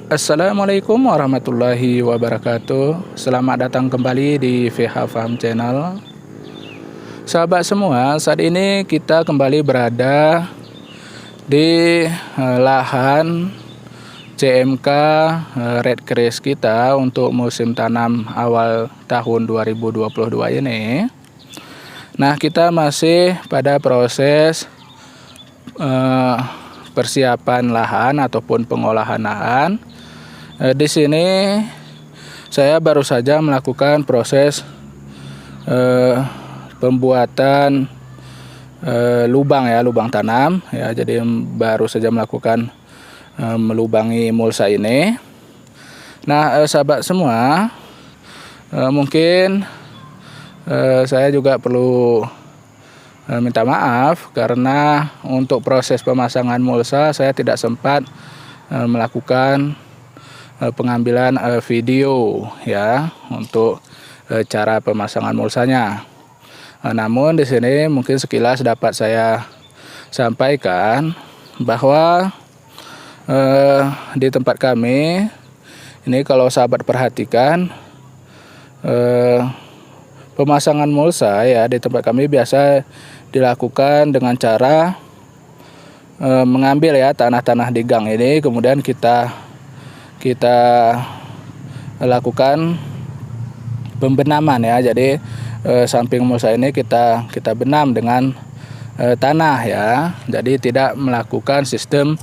Assalamualaikum warahmatullahi wabarakatuh. Selamat datang kembali di VH Farm Channel. Sahabat semua, saat ini kita kembali berada di lahan CMK Red Kreis kita untuk musim tanam awal tahun 2022 ini. Nah, kita masih pada proses persiapan lahan ataupun pengolahan lahan. Di sini saya baru saja melakukan proses pembuatan lubang tanam ya. Jadi baru saja melakukan melubangi mulsa ini. Nah, sahabat semua, mungkin saya juga perlu minta maaf karena untuk proses pemasangan mulsa saya tidak sempat melakukan pengambilan video ya untuk cara pemasangan mulsanya. Namun di sini mungkin sekilas dapat saya sampaikan bahwa di tempat kami ini, kalau sahabat perhatikan, pemasangan mulsa ya di tempat kami biasa dilakukan dengan cara mengambil ya tanah-tanah di gang ini, kemudian kita lakukan pembenaman ya. Jadi samping mulsa ini kita benam dengan tanah ya. Jadi tidak melakukan sistem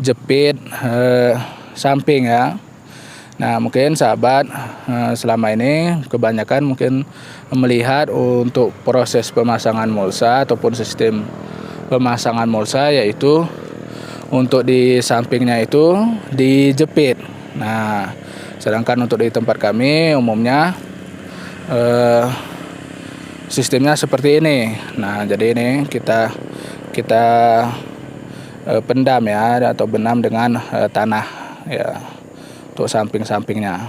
jepit samping ya. Nah, mungkin sahabat selama ini kebanyakan mungkin melihat untuk proses pemasangan mulsa ataupun sistem pemasangan mulsa, yaitu untuk di sampingnya itu dijepit. Nah, sedangkan untuk di tempat kami umumnya sistemnya seperti ini. Nah, jadi ini kita pendam ya atau benam dengan tanah ya untuk samping-sampingnya.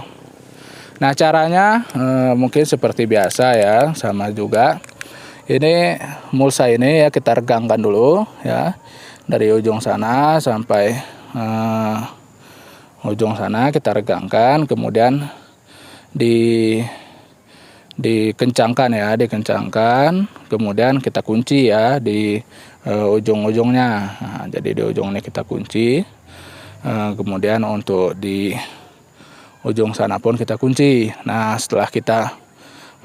Nah, caranya mungkin seperti biasa ya, sama juga. Ini mulsa ini ya kita regangkan dulu ya, dari ujung sana sampai ujung sana kita regangkan, kemudian dikencangkan ya, kemudian kita kunci ya di ujung-ujungnya. Nah, jadi di ujung ini kita kunci, kemudian untuk di ujung sana pun kita kunci. Nah, setelah kita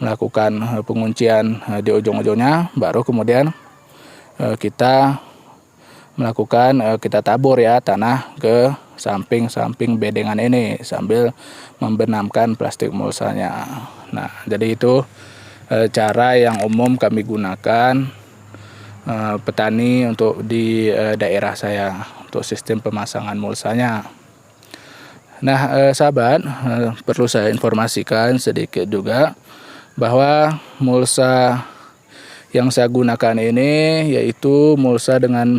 melakukan penguncian di ujung-ujungnya, baru kemudian kita melakukan kita tabur ya tanah ke samping-samping bedengan ini sambil membenamkan plastik mulsanya. Nah, jadi itu cara yang umum kami gunakan petani untuk di daerah saya untuk sistem pemasangan mulsanya. Nah, sahabat, perlu saya informasikan sedikit juga bahwa mulsa yang saya gunakan ini yaitu mulsa dengan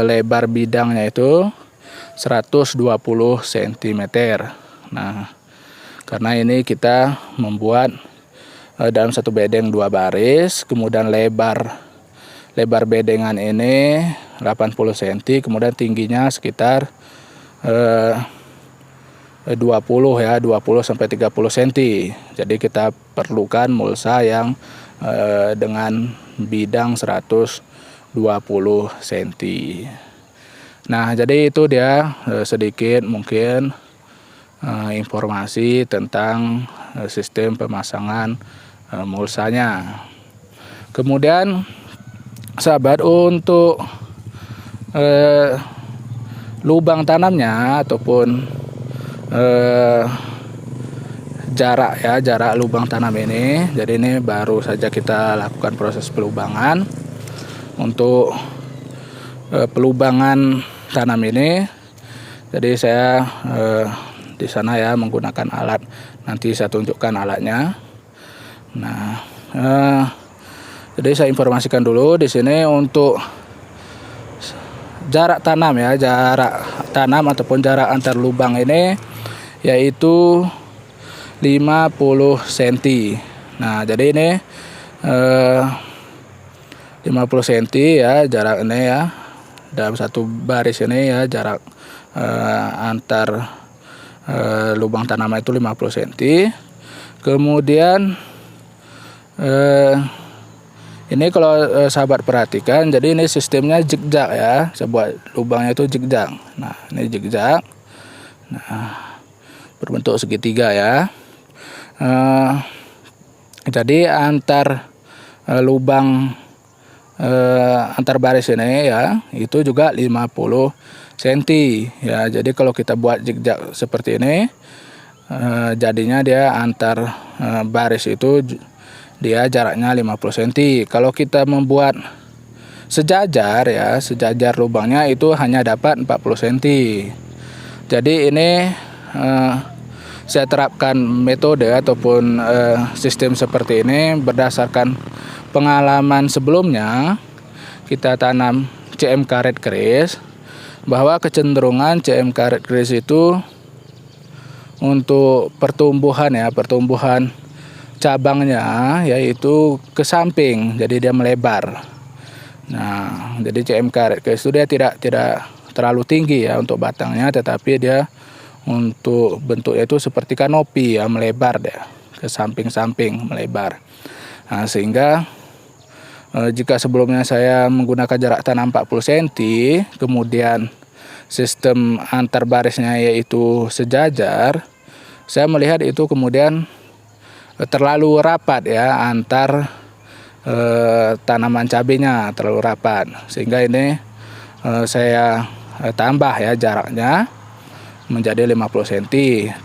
lebar bidangnya itu 120 cm. Nah, karena ini kita membuat dalam satu bedeng 2 baris, kemudian lebar bedengan ini 80 cm, kemudian tingginya sekitar 20 sampai 30 cm. Jadi kita perlukan mulsa yang dengan bidang 120 cm. Nah, jadi itu dia sedikit mungkin informasi tentang sistem pemasangan mulsanya. Kemudian sahabat, untuk lubang tanamnya ataupun jarak lubang tanam ini, jadi ini baru saja kita lakukan proses pelubangan. Untuk pelubangan tanam ini, jadi saya di sana ya menggunakan alat, nanti saya tunjukkan alatnya. Nah, jadi saya informasikan dulu di sini untuk jarak tanam ya, jarak tanam ataupun jarak antar lubang ini yaitu 50 cm. Nah, jadi ini 50 cm ya jarak ini ya, dalam satu baris ini ya jarak antar lubang tanaman itu 50 cm. Kemudian ini kalau sahabat perhatikan, jadi ini sistemnya zigzag ya. Saya buat lubangnya itu zigzag. Nah, ini zigzag. Nah, berbentuk segitiga ya. Jadi antar lubang antar baris ini ya, itu juga 50 cm ya. Jadi kalau kita buat zigzag seperti ini, jadinya dia antar baris itu dia jaraknya 50 cm. Kalau kita membuat sejajar ya, sejajar lubangnya itu hanya dapat 40 cm. Jadi ini saya terapkan metode ataupun sistem seperti ini berdasarkan pengalaman sebelumnya. Kita tanam CMK Red Kris, bahwa kecenderungan CMK Red Kris itu untuk pertumbuhan ya, pertumbuhan cabangnya yaitu ke samping, jadi dia melebar. Nah, jadi CMK Red Kris itu dia tidak terlalu tinggi ya untuk batangnya, tetapi dia untuk bentuknya itu seperti kanopi ya, melebar deh ke samping-samping, melebar. Nah, sehingga jika sebelumnya saya menggunakan jarak tanam 40 cm, kemudian sistem antar barisnya yaitu sejajar, saya melihat itu kemudian terlalu rapat ya, antar tanaman cabenya terlalu rapat, sehingga ini saya tambah ya jaraknya menjadi 50 cm.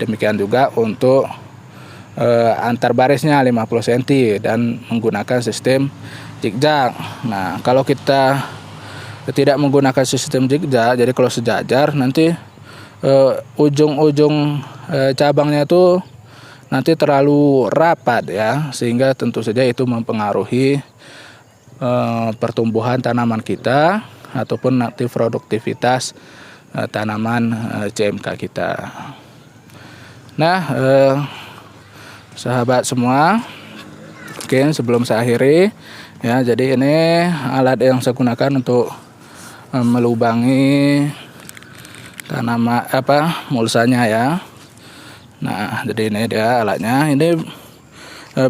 Demikian juga untuk antar barisnya 50 cm dan menggunakan sistem zigzag. Nah, kalau kita tidak menggunakan sistem zigzag, jadi kalau sejajar nanti ujung-ujung cabangnya itu nanti terlalu rapat ya, sehingga tentu saja itu mempengaruhi pertumbuhan tanaman kita ataupun nanti produktivitas tanaman CMK kita. Nah, sahabat semua, mungkin sebelum saya akhiri ya, jadi ini alat yang saya gunakan untuk melubangi tanaman mulsanya ya. Nah, jadi ini dia alatnya. Ini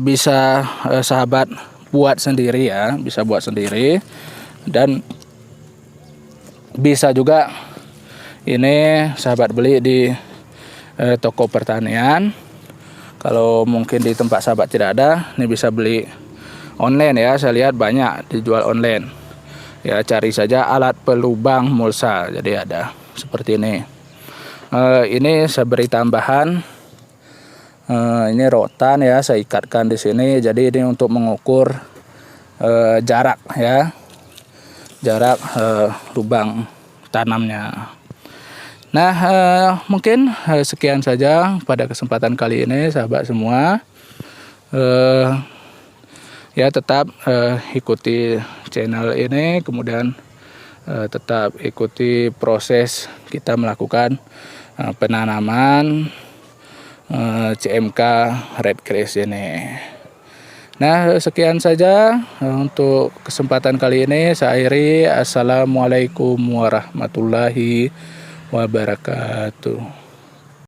bisa sahabat buat sendiri ya, bisa buat sendiri, dan bisa juga ini sahabat beli di toko pertanian. Kalau mungkin di tempat sahabat tidak ada, ini bisa beli online ya. Saya lihat banyak dijual online ya, cari saja alat pelubang mulsa, jadi ada seperti ini. Ini saya beri tambahan, ini rotan ya, saya ikatkan di sini. Jadi ini untuk mengukur jarak ya, jarak lubang tanamnya. Nah, mungkin sekian saja pada kesempatan kali ini sahabat semua. Ya, tetap ikuti channel ini, kemudian tetap ikuti proses kita melakukan penanaman CMK Red Kris ini. Nah, sekian saja untuk kesempatan kali ini. Saya akhiri. Assalamualaikum warahmatullahi wabarakatuh.